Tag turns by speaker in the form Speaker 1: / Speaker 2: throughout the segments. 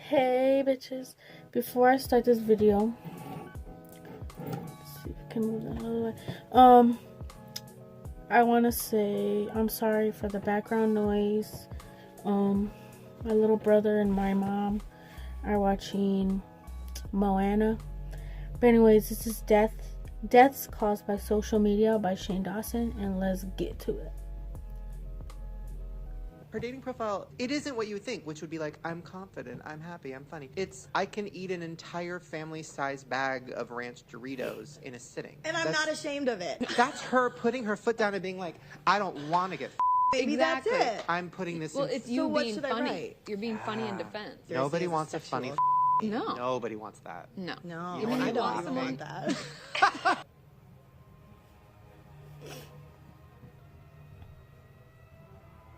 Speaker 1: Hey bitches, before I start this video, let's see if I can move that out of the way. I want to say I'm sorry for the background noise. My little brother and my mom are watching Moana. But anyways, this is Deaths Caused by Social Media by Shane Dawson, and let's get to it.
Speaker 2: Her dating profile, it isn't what you would think, which would be like, I'm confident, I'm happy, I'm funny. It's, I can eat an entire family-sized bag of ranch Doritos in a sitting.
Speaker 3: And I'm not ashamed of it.
Speaker 2: That's her putting her foot down and being like, I don't want to get
Speaker 3: Maybe
Speaker 2: exactly.
Speaker 3: that's it.
Speaker 2: I'm putting this
Speaker 4: Well,
Speaker 2: in.
Speaker 4: it's you
Speaker 3: what
Speaker 4: being
Speaker 3: should I
Speaker 4: funny.
Speaker 3: write?
Speaker 4: You're being funny in defense.
Speaker 2: Nobody wants a funny
Speaker 4: No.
Speaker 2: Nobody wants that.
Speaker 4: No.
Speaker 3: No,
Speaker 2: You wanna
Speaker 3: I
Speaker 2: be
Speaker 3: don't even
Speaker 2: blossoming?
Speaker 3: want that.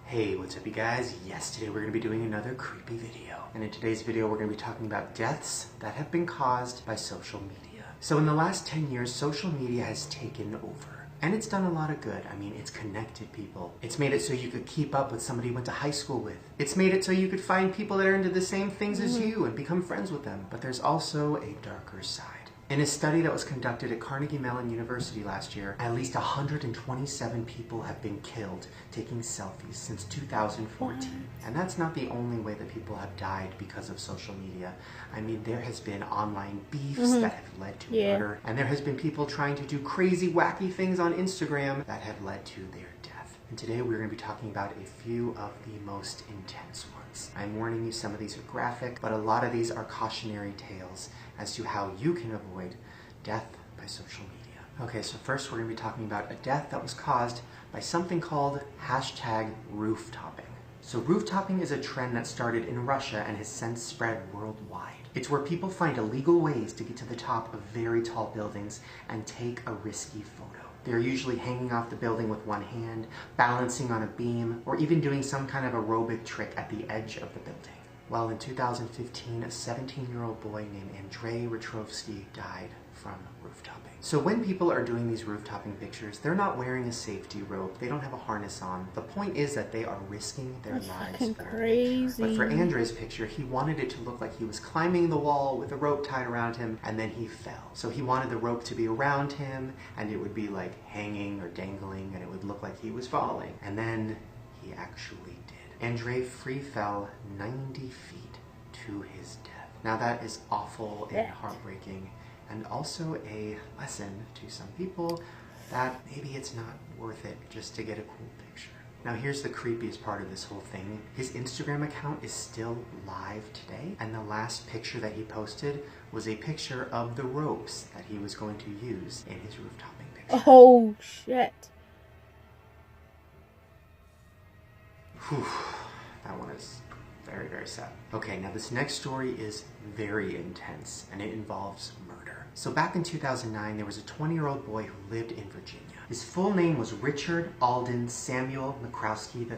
Speaker 5: Hey, what's up you guys? Yes, today we're going to be doing another creepy video. And in today's video we're going to be talking about deaths that have been caused by social media. So in the last 10 years, social media has taken over. And it's done a lot of good. I mean, it's connected people. It's made it so you could keep up with somebody you went to high school with. It's made it so you could find people that are into the same things as you and become friends with them. But there's also a darker side. In a study that was conducted at Carnegie Mellon University last year, at least 127 people have been killed taking selfies since 2014. And that's not the only way that people have died because of social media. I mean, there has been online beefs that have led to murder, and there has been people trying to do crazy, wacky things on Instagram that have led to their death. And today we're going to be talking about a few of the most intense ones. I'm warning you, some of these are graphic, but a lot of these are cautionary tales as to how you can avoid death by social media. Okay, so first we're going to be talking about a death that was caused by something called hashtag rooftopping. So rooftopping is a trend that started in Russia and has since spread worldwide. It's where people find illegal ways to get to the top of very tall buildings and take a risky photo. They're usually hanging off the building with one hand, balancing on a beam, or even doing some kind of aerobic trick at the edge of the building. Well, in 2015, a 17-year-old boy named Andrei Retrovsky died from rooftopping. So when people are doing these rooftopping pictures, they're not wearing a safety rope, they don't have a harness on. The point is that they are risking their lives for
Speaker 1: crazy.
Speaker 5: But for Andrei's picture, he wanted it to look like he was climbing the wall with a rope tied around him, and then he fell. So he wanted the rope to be around him, and it would be like hanging or dangling, and it would look like he was falling. And then he actually did. Andrei free fell 90 feet to his death. Now that is awful and heartbreaking, and also a lesson to some people that maybe it's not worth it just to get a cool picture. Now here's the creepiest part of this whole thing. His Instagram account is still live today, and the last picture that he posted was a picture of the ropes that he was going to use in his rooftopping picture.
Speaker 1: Oh shit.
Speaker 5: Whew, that one is very, very sad. Okay, now this next story is very intense, and it involves murder. So back in 2009, there was a 20-year-old boy who lived in Virginia. His full name was Richard Alden Samuel McCrosky III,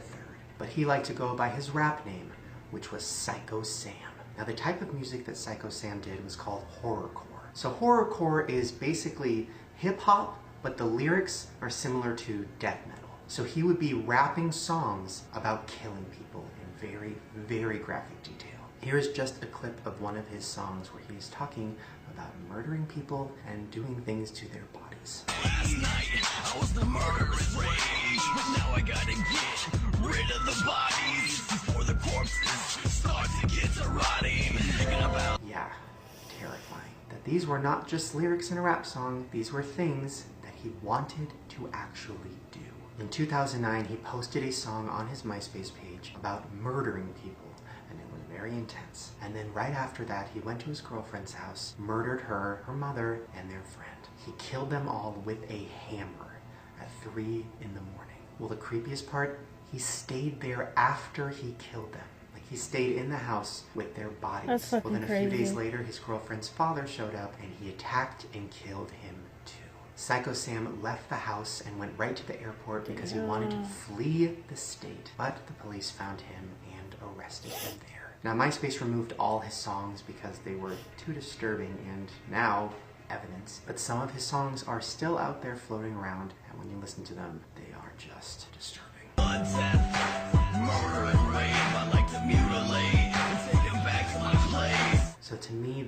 Speaker 5: but he liked to go by his rap name, which was Psycho Sam. Now the type of music that Psycho Sam did was called horrorcore. So horrorcore is basically hip-hop, but the lyrics are similar to death metal. So he would be rapping songs about killing people in very, very graphic detail. Here's just a clip of one of his songs where he's talking about murdering people and doing things to their bodies.
Speaker 6: Last night, I was the murderous rage, but now I gotta get rid of the bodies before the corpses start to get to rotting. Thinking about
Speaker 5: Yeah, terrifying. That these were not just lyrics in a rap song, these were things that he wanted to actually do. In 2009, he posted a song on his MySpace page about murdering people, and it was very intense. And then right after that, he went to his girlfriend's house, murdered her, her mother, and their friend. He killed them all with a hammer at 3 in the morning. Well, the creepiest part, he stayed there after he killed them. Like, he stayed in the house with their bodies.
Speaker 1: That's fucking
Speaker 5: Well, then a
Speaker 1: crazy.
Speaker 5: few days later, his girlfriend's father showed up, and he attacked and killed him too. Psycho Sam left the house and went right to the airport because he wanted to flee the state, but the police found him and arrested him there. Now, MySpace removed all his songs because they were too disturbing and now evidence, but some of his songs are still out there floating around, and when you listen to them, they are just disturbing.
Speaker 6: murder and rape. I like to mutilate and take them back to my place.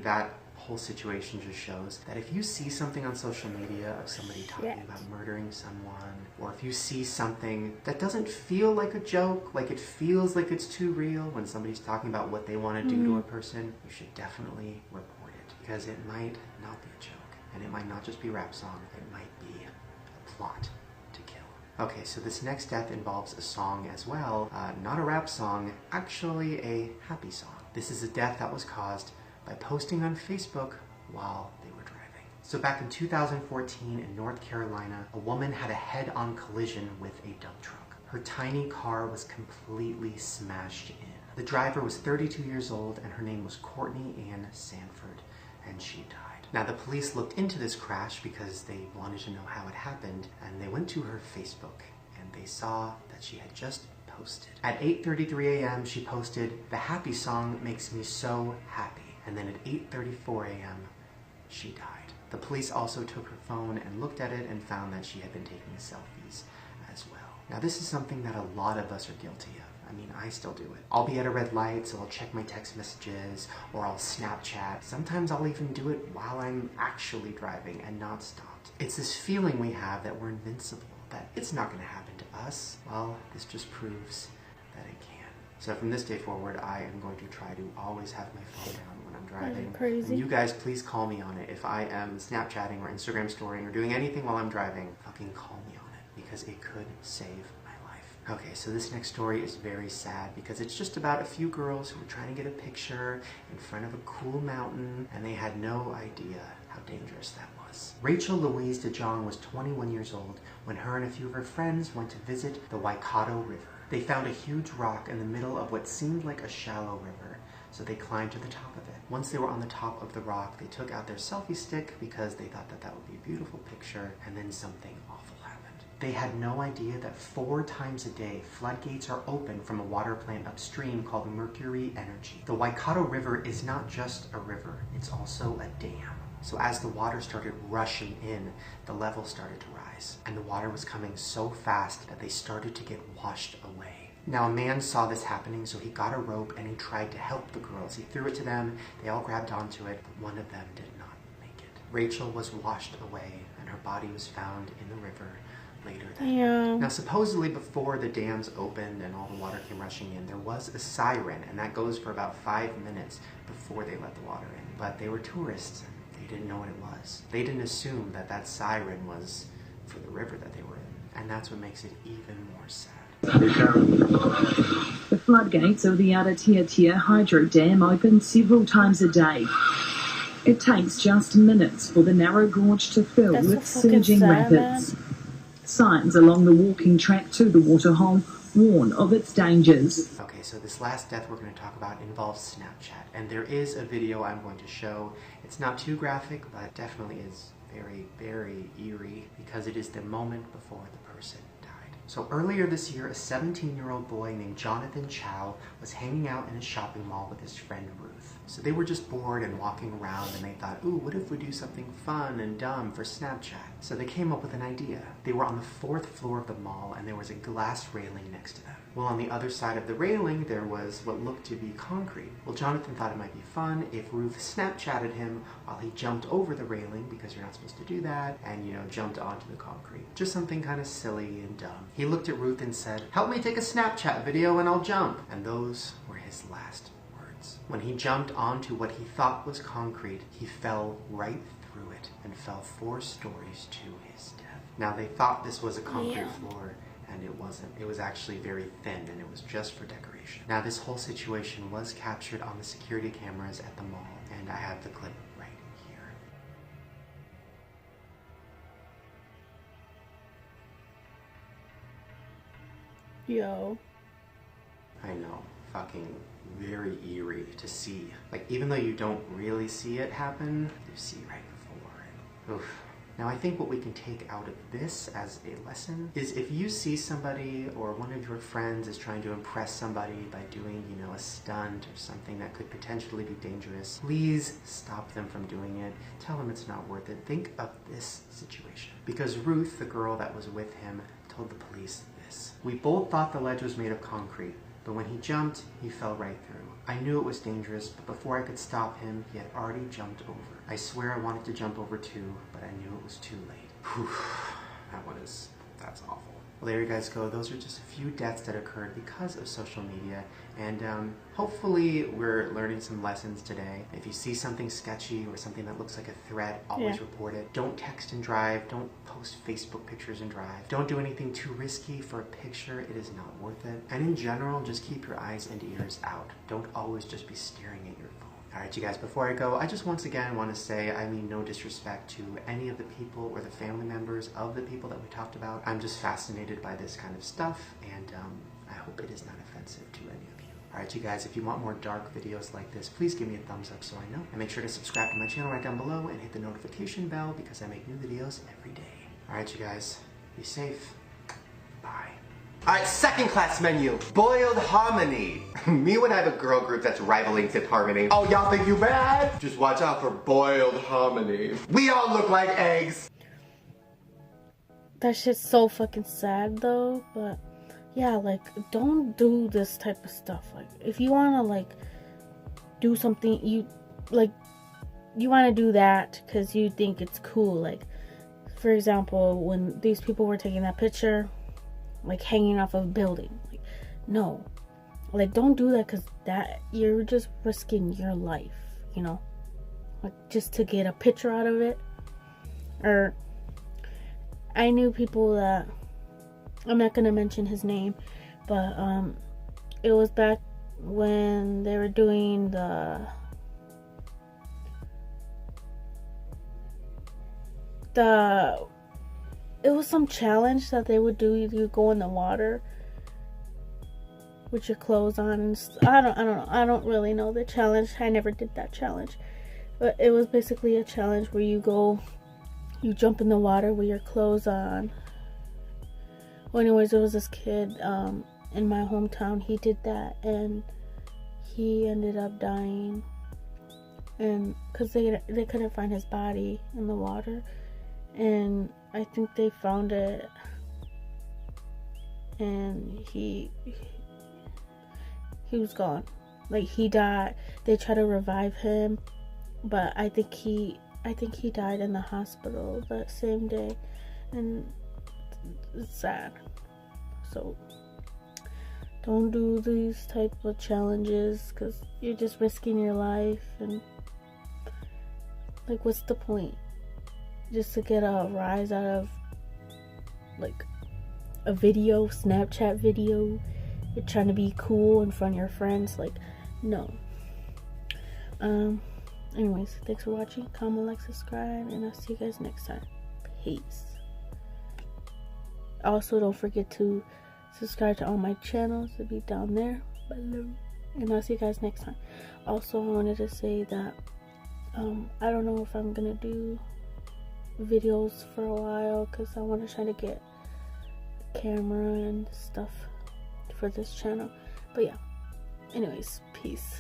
Speaker 5: that whole situation just shows that if you see something on social media of somebody talking about murdering someone, or if you see something that doesn't feel like a joke, like it feels like it's too real when somebody's talking about what they want to do to a person, you should definitely report it, because it might not be a joke, and it might not just be a rap song, it might be a plot to kill. Okay, so this next death involves a song as well, not a rap song, actually a happy song. This is a death that was caused by posting on Facebook while they were driving. So back in 2014 in North Carolina, a woman had a head-on collision with a dump truck. Her tiny car was completely smashed in. The driver was 32 years old and her name was Courtney Ann Sanford, and she died. Now the police looked into this crash because they wanted to know how it happened, and they went to her Facebook and they saw that she had just posted. At 8:33 a.m. she posted, "The happy song makes me so happy." And then at 8:34 a.m., she died. The police also took her phone and looked at it and found that she had been taking selfies as well. Now this is something that a lot of us are guilty of. I mean, I still do it. I'll be at a red light, so I'll check my text messages, or I'll Snapchat. Sometimes I'll even do it while I'm actually driving and not stopped. It's this feeling we have that we're invincible, that it's not going to happen to us. Well, this just proves that it can. So from this day forward, I am going to try to always have my phone down when I'm driving.
Speaker 1: Crazy.
Speaker 5: And you guys, please call me on it. If I am Snapchatting or Instagram storying or doing anything while I'm driving, fucking call me on it, because it could save my life. Okay, so this next story is very sad because it's just about a few girls who were trying to get a picture in front of a cool mountain, and they had no idea how dangerous that was. Rachel Louise DeJong was 21 years old when her and a few of her friends went to visit the Waikato River. They found a huge rock in the middle of what seemed like a shallow river, so they climbed to the top of it. Once they were on the top of the rock, they took out their selfie stick because they thought that that would be a beautiful picture, and then something awful happened. They had no idea that 4 times a day, floodgates are open from a water plant upstream called Mercury Energy. The Waikato River is not just a river, it's also a dam. So as the water started rushing in, the level started to rise, and the water was coming so fast that they started to get washed away. Now a man saw this happening, so he got a rope and he tried to help the girls. He threw it to them, they all grabbed onto it, but one of them did not make it. Rachel was washed away, and her body was found in the river later that night. Now supposedly before the dams opened and all the water came rushing in, there was a siren, and that goes for about 5 minutes before they let the water in. But they were tourists, and they didn't know what it was. They didn't assume that that siren was for the river that they were in, and that's what makes it even more sad.
Speaker 7: The floodgates of the Atatiatia Hydro Dam open several times a day. It takes just minutes for the narrow gorge to fill with surging rapids. Signs along the walking track to the waterhole warn of its dangers.
Speaker 5: Okay, so this last death we're going to talk about involves Snapchat, and there is a video I'm going to show. It's not too graphic, but it definitely is very, very eerie because it is the moment before the person died. So earlier this year, a 17-year-old boy named Jonathan Chow was hanging out in a shopping mall with his friend Ruth. So they were just bored and walking around, and they thought, ooh, what if we do something fun and dumb for Snapchat? So they came up with an idea. They were on the 4th floor of the mall, and there was a glass railing next to them. Well, on the other side of the railing, there was what looked to be concrete. Well, Jonathan thought it might be fun if Ruth Snapchatted him while he jumped over the railing, because you're not supposed to do that, and, you know, jumped onto the concrete. Just something kind of silly and dumb. He looked at Ruth and said, "Help me take a Snapchat video and I'll jump." And those were his last words. When he jumped onto what he thought was concrete, he fell right through it and fell 4 stories to his death. Now, they thought this was a concrete floor, and it wasn't. It was actually very thin, and it was just for decoration. Now, this whole situation was captured on the security cameras at the mall, and I have the clip right here.
Speaker 1: Yo.
Speaker 5: I know, fucking very eerie to see. Like, even though you don't really see it happen, you see right before. Oof. Now, I think what we can take out of this as a lesson is if you see somebody or one of your friends is trying to impress somebody by doing, you know, a stunt or something that could potentially be dangerous, please stop them from doing it. Tell them it's not worth it. Think of this situation. Because Ruth, the girl that was with him, told the police this: "We both thought the ledge was made of concrete, but when he jumped, he fell right through. I knew it was dangerous, but before I could stop him, he had already jumped over. I swear I wanted to jump over too, but I knew it was too late. Whew, that's awful. Well, there you guys go. Those are just a few deaths that occurred because of social media, and hopefully we're learning some lessons today. If you see something sketchy or something that looks like a threat, always report it. Don't text and drive. Don't post Facebook pictures and drive. Don't do anything too risky for a picture. It is not worth it. And in general, just keep your eyes and ears out. Don't always just be staring at your phone. Alright you guys, before I go, I just once again want to say I mean no disrespect to any of the people or the family members of the people that we talked about. I'm just fascinated by this kind of stuff, and I hope it is not offensive to any of you. Alright you guys, if you want more dark videos like this, please give me a thumbs up so I know. And make sure to subscribe to my channel right down below and hit the notification bell because I make new videos every day. Alright you guys, be safe. Bye.
Speaker 8: Alright, second class menu, boiled hominy. Me when I have a girl group that's rivaling Fifth Harmony. Oh, y'all think you bad? Just watch out for boiled hominy. We all look like eggs.
Speaker 1: That shit's so fucking sad though, but yeah, like, don't do this type of stuff. Like, if you wanna, like, do something, you wanna do that because you think it's cool. Like, for example, when these people were taking that picture, like hanging off of a building, like, no, like, don't do that, because that, you're just risking your life, you know, like, just to get a picture out of it. Or I knew people that, I'm not gonna mention his name, but it was back when they were doing it was some challenge that they would do. You go in the water with your clothes on, and I don't know. I don't really know the challenge. I never did that challenge, but it was basically a challenge where you jump in the water with your clothes on. Well, anyways, there was this kid in my hometown. He did that, and he ended up dying, and because they couldn't find his body in the water. And I think they found it, and he was gone. Like, he died. They tried to revive him, but I think he died in the hospital that same day, and it's sad. So don't do these type of challenges, because you're just risking your life, and like, what's the point? Just to get a rise out of, like, a video, Snapchat video. You're trying to be cool in front of your friends. Like, no. Anyways, thanks for watching. Comment, like, subscribe, and I'll see you guys next time. Peace. Also, don't forget to subscribe to all my channels. It'll be down there below. And I'll see you guys next time. Also, I wanted to say that I don't know if I'm gonna do videos for a while, because I want to try to get a camera and stuff for this channel. But yeah, anyways, peace.